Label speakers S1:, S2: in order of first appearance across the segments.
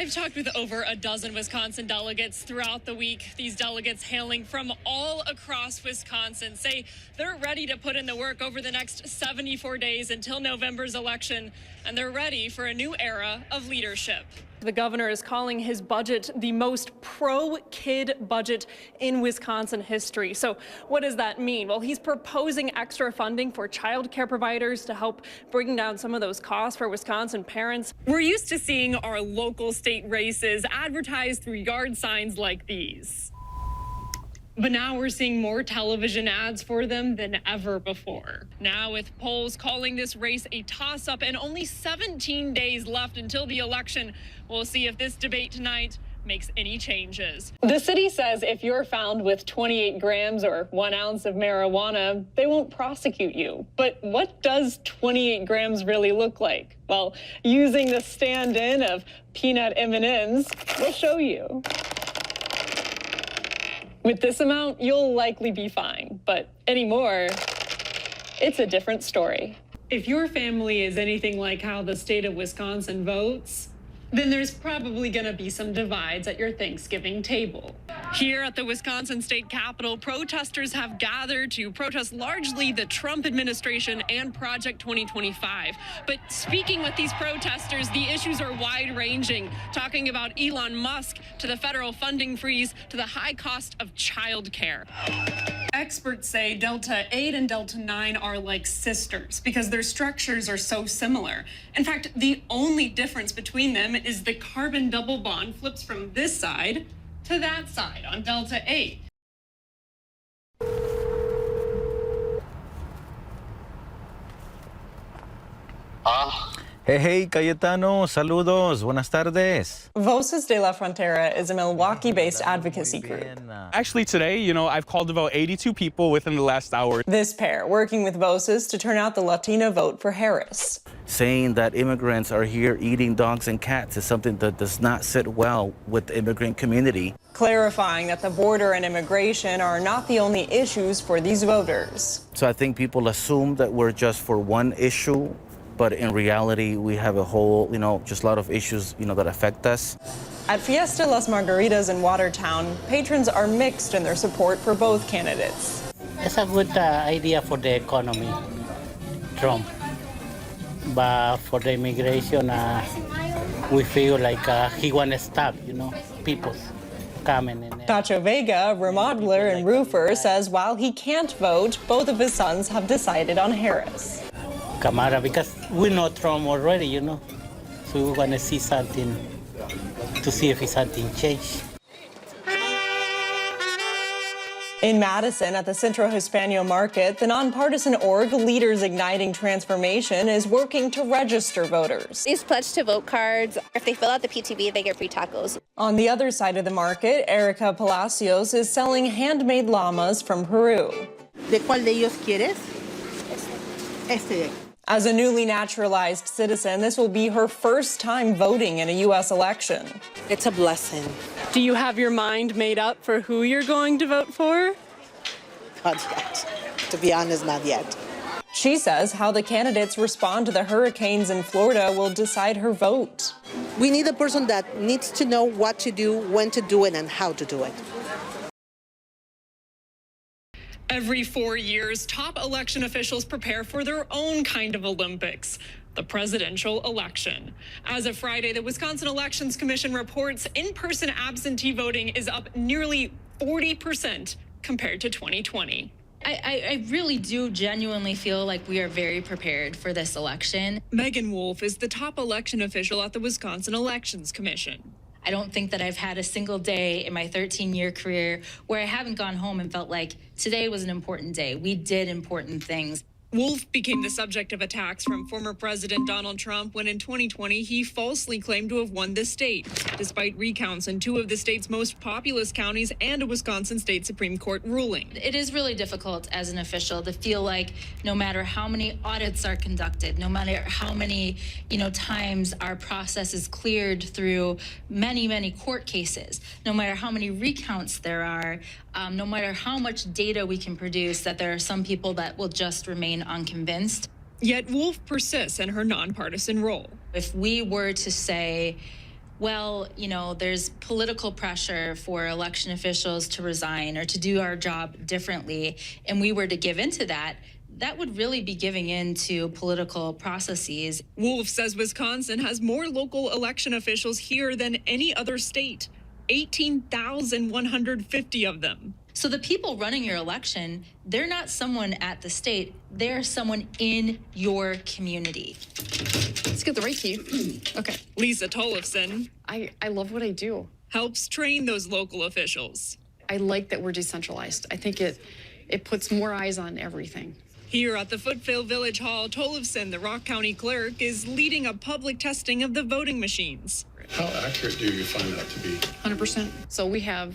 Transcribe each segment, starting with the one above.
S1: I've talked with over a dozen Wisconsin delegates throughout the week. These delegates hailing from all across Wisconsin say they're ready to put in the work over the next 74 days until November's election, and they're ready for a new era of leadership. The governor is calling his budget the most pro-kid budget in Wisconsin history. So what does that mean? Well, he's proposing extra funding for child care providers to help bring down some of those costs for Wisconsin parents. We're used to seeing our local state races advertised through yard signs like these. But now we're seeing more television ads for them than ever before. Now with polls calling this race a toss-up and only 17 days left until the election, we'll see if this debate tonight makes any changes. The city says if you're found with 28 grams or 1 ounce of marijuana, they won't prosecute you. But what does 28 grams really look like? Well, using the stand-in of peanut M&Ms, we'll show you. With this amount, you'll likely be fine, but anymore, it's a different story. If your family is anything like how the state of Wisconsin votes, then there's probably going to be some divides at your Thanksgiving table. Here at the Wisconsin State Capitol, protesters have gathered to protest largely the Trump administration and Project 2025. But speaking with these protesters, the issues are wide-ranging, talking about Elon Musk to the federal funding freeze to the high cost of childcare. Experts say Delta 8 and Delta 9 are like sisters because their structures are so similar. In fact, the only difference between them is the carbon double bond flips from this side to that side on Delta 8.
S2: Hey, Cayetano, saludos, buenas tardes.
S3: Voces de la Frontera is a Milwaukee-based advocacy group.
S4: Actually today, I've called about 82 people within the last hour.
S3: This pair working with Voces to turn out the Latino vote for Harris.
S2: Saying that immigrants are here eating dogs and cats is something that does not sit well with the immigrant community.
S3: Clarifying that the border and immigration are not the only issues for these voters.
S2: So I think people assume that we're just for one issue, but in reality, we have a whole, just a lot of issues, that affect us.
S3: At Fiesta Las Margaritas in Watertown, patrons are mixed in their support for both candidates.
S5: It's a good idea for the economy, Trump. But for the immigration, we feel like he want to stop, people coming in.
S3: Pacho Vega, a remodeler and roofer, says while he can't vote, both of his sons have decided on Harris.
S5: Camara, because we know Trump already, so we want to see something, to see if something change.
S3: In Madison, at the Centro Hispano Market, the nonpartisan org Leaders Igniting Transformation is working to register voters.
S6: These pledge to vote cards, if they fill out the PTV, they get free tacos.
S3: On the other side of the market, Erica Palacios is selling handmade llamas from Peru.
S7: ¿De cuál de ellos quieres? Este.
S3: As a newly naturalized citizen, this will be her first time voting in a U.S. election.
S7: It's a blessing.
S3: Do you have your mind made up for who you're going to vote for?
S7: Not yet. To be honest, not yet.
S3: She says how the candidates respond to the hurricanes in Florida will decide her vote.
S7: We need a person that needs to know what to do, when to do it, and how to do it.
S1: Every 4 years, top election officials prepare for their own kind of Olympics, the presidential election. As of Friday, the Wisconsin Elections Commission reports in-person absentee voting is up nearly 40% compared to 2020.
S8: I really do genuinely feel like we are very prepared for this election.
S1: Megan Wolf is the top election official at the Wisconsin Elections Commission.
S8: I don't think that I've had a single day in my 13-year career where I haven't gone home and felt like today was an important day. We did important things.
S1: Wolf became the subject of attacks from former President Donald Trump when in 2020 he falsely claimed to have won the state, despite recounts in 2 of the state's most populous counties and a Wisconsin State Supreme Court ruling.
S8: It is really difficult as an official to feel like no matter how many audits are conducted, no matter how many, times our process is cleared through many, many court cases, no matter how many recounts there are, no matter how much data we can produce, that there are some people that will just remain unconvinced.
S1: Yet Wolf persists in her nonpartisan role.
S8: If we were to say well, there's political pressure for election officials to resign or to do our job differently, and we were to give into that, that would really be giving in to political processes.
S1: Wolf says Wisconsin has more local election officials here than any other state, 18,150 of them.
S8: So the people running your election, they're not someone at the state, they're someone in your community.
S9: Let's get the right key. Okay.
S1: Lisa Tollefson
S9: I love what I do.
S1: helps train those local officials.
S9: I like that we're decentralized. I think it puts more eyes on everything.
S1: Here at the Footville Village Hall, Tollefson, the Rock County clerk, is leading a public testing of the voting machines.
S10: How accurate do you find that to be?
S9: 100%. So we have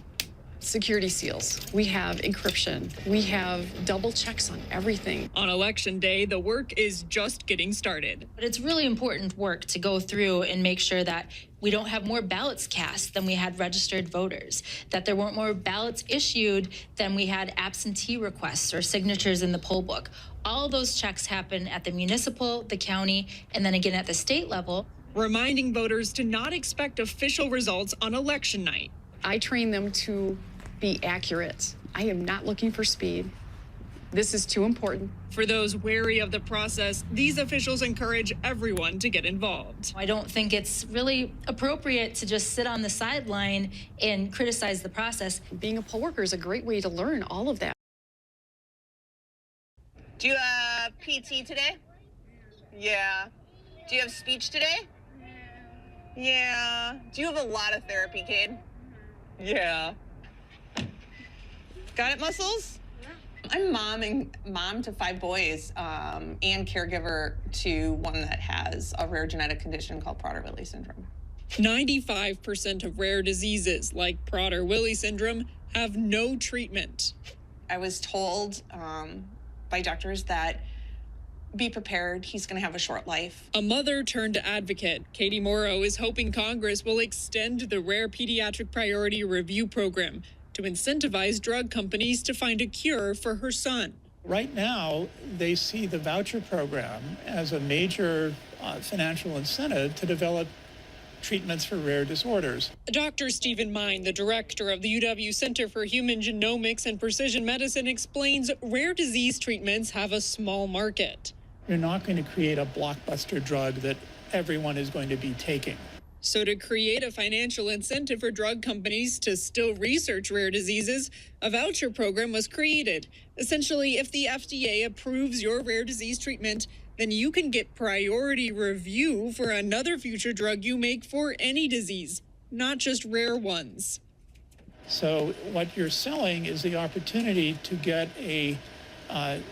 S9: security seals, we have encryption, we have double checks on everything.
S1: On election day, the work is just getting started.
S8: But it's really important work to go through and make sure that we don't have more ballots cast than we had registered voters, that there weren't more ballots issued than we had absentee requests or signatures in the poll book. All of those checks happen at the municipal, the county, and then again at the state level.
S1: Reminding voters to not expect official results on election night.
S9: I train them to be accurate. I am not looking for speed. This is too important.
S1: For those wary of the process, these officials encourage everyone to get involved.
S8: I don't think it's really appropriate to just sit on the sideline and criticize the process.
S9: Being a poll worker is a great way to learn all of that.
S11: Do you have PT today? Yeah. Do you have speech today? Yeah. Do you have a lot of therapy, Cade? Yeah. Got it, Muscles? I'm mom to 5 boys and caregiver to one that has a rare genetic condition called Prader-Willi syndrome.
S1: 95% of rare diseases like Prader-Willi syndrome have no treatment.
S11: I was told by doctors that be prepared, he's going to have a short life.
S1: A mother turned advocate, Katie Morrow, is hoping Congress will extend the Rare Pediatric Priority Review Program to incentivize drug companies to find a cure for her son.
S12: Right now, they see the voucher program as a major financial incentive to develop treatments for rare disorders.
S1: Dr. Stephen Mine, the director of the UW Center for Human Genomics and Precision Medicine, explains rare disease treatments have a small market.
S12: You're not going to create a blockbuster drug that everyone is going to be taking.
S1: So to create a financial incentive for drug companies to still research rare diseases, a voucher program was created. Essentially, if the FDA approves your rare disease treatment, then you can get priority review for another future drug you make for any disease, not just rare ones.
S12: So what you're selling is the opportunity to get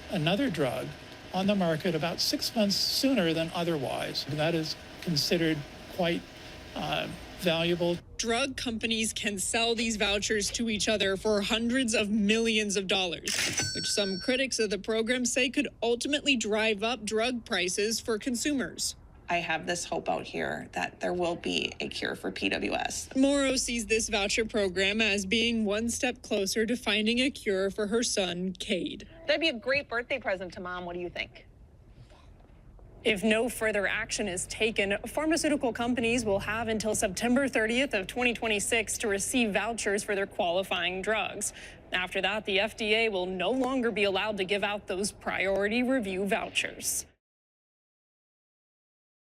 S12: another drug on the market about 6 months sooner than otherwise. That is considered quite valuable.
S1: Drug companies can sell these vouchers to each other for hundreds of millions of dollars, which some critics of the program say could ultimately drive up drug prices for consumers.
S11: I have this hope out here that there will be a cure for PWS.
S1: Morrow sees this voucher program as being one step closer to finding a cure for her son, Cade.
S11: That'd be a great birthday present to Mom. What do you think?
S3: If no further action is taken, pharmaceutical companies will have until September 30th of 2026 to receive vouchers for their qualifying drugs. After that, the FDA will no longer be allowed to give out those priority review vouchers.